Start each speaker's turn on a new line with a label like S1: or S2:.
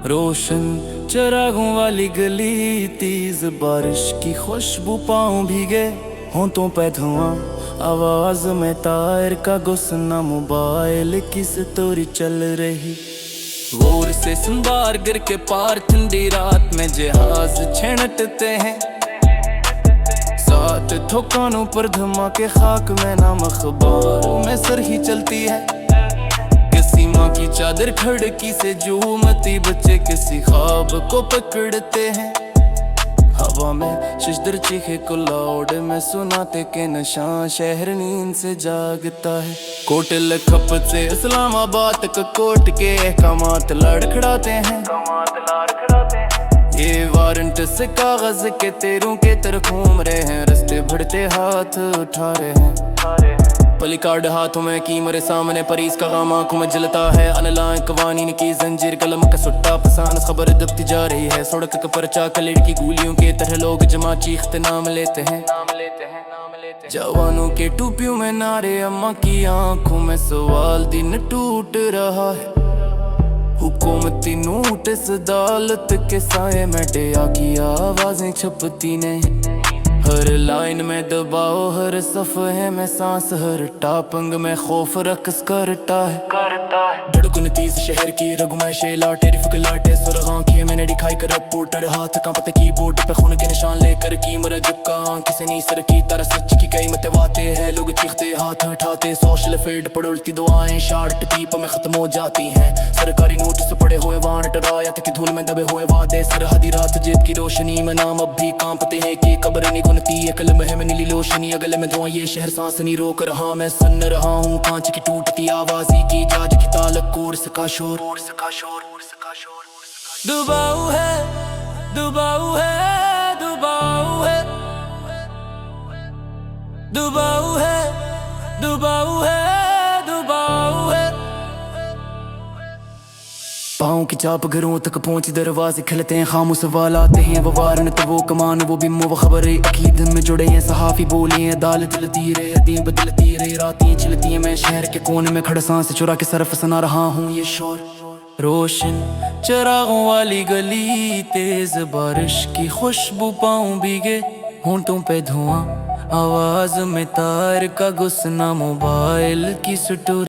S1: रोशन चिरागों वाली गली, तेज बारिश की खुशबू, पाँव भीगे होंठों पे धुआं, आवाज में तार का गुस्सा, मोबाइल की स्टोरी चल रही। गौर से संबार गिर के पार, ठंडी रात में जहाज छेड़ते हैं, साथ ठोकानों पर धमाके, खाक में नाम अखबारों में सर ही चलती है। किसी माँ की चादर खिड़की से झूमती, बच्चे किसी ख्वाब को पकड़ते हैं। हवा में शजदर चीखे क्लाउड में सुनाते के नशा, शहर नींद से जागता है। कोटल खपत से इस्लामाबाद तक कोर्ट के अहकामात लड़खड़ाते हैं। ये वारंट से कागज के तेरों के तरफ घूम रहे हैं, रस्ते भरते हाथ उठा रहे हैं। पली कार्ड हाथों में की मेरे सामने, परीस का गाम आंखों में जलता है। अनलाइन कवानीन की जंजीर, कलम का सुट्टा पसान, खबर दबती जा रही है। सड़क का पर्चा कलर की गोलियों के तरह लोग जमा चीखते नाम लेते हैं। जवानों के टोपियों में नारे, अम्मा की आंखों में सवाल, दिन टूट रहा है। हुकूमती नोटिस, अदालत के साए में डया की आवाजें छपती ने। हर लाइन में दबाओ, हर सफ़े में सांस, हर टापंग में खौफ रक्स करता है। धड़कन तेज शहर की रगों में शेला, टेरिफिक लाटे सुरग आंखें मैंने दिखाई कर रिपोर्टर, हाथ कांपते कीबोर्ड पे खून के निशान लेकर की मर झुका, आंखें से नहीं सर की तरह सच की कई मत बातें हैं। लोग चीखते हाथ उठाते, सोशल फील्ड पर उल्टी दुआएं शार्ट टीप में खत्म हो जाती हैं। सरकारी नोटिस पड़े हुए वारंट, रायत की धूल में दबे हुए वादे, सरहदी रात जेब की रोशनी में नाम अब भी कांपते हैं कि कब्र नहीं गुनती है। कलम है में नीली लोशनी, अगले में धुआं, ये शहर सांस नहीं रोक रहा। मैं सुन रहा हूँ कांच की टूटती आवाज़ की, जाज की तालक, कोर्स का शोर। दुबाऊ है, दुबाऊ है, दुबाऊ है, दुबाऊ है, दुबाऊ है, दुबाऊ है। पाँव की चाप घरों तक पहुंची, दरवाजे खिलते हैं, खामोश सवाल आते हैं। वो वारंट वो कमान, वो बिम्मो, वो खबरें अकीद में जुड़े हैं। सहाफी बोले हैं, अदालत चलती रहे, हदें बदलती रहे, रातें चलती हैं। मैं शहर के कोने में खड़ा सांस चुरा के सरफ सुना रहा हूँ ये शोर। रोशन चिरागों वाली गली, तेज बारिश की खुशबू, पाँव भीगे होंठों पे धुआं, आवाज में तार का गुस्सा, मोबाइल की स्टोरी।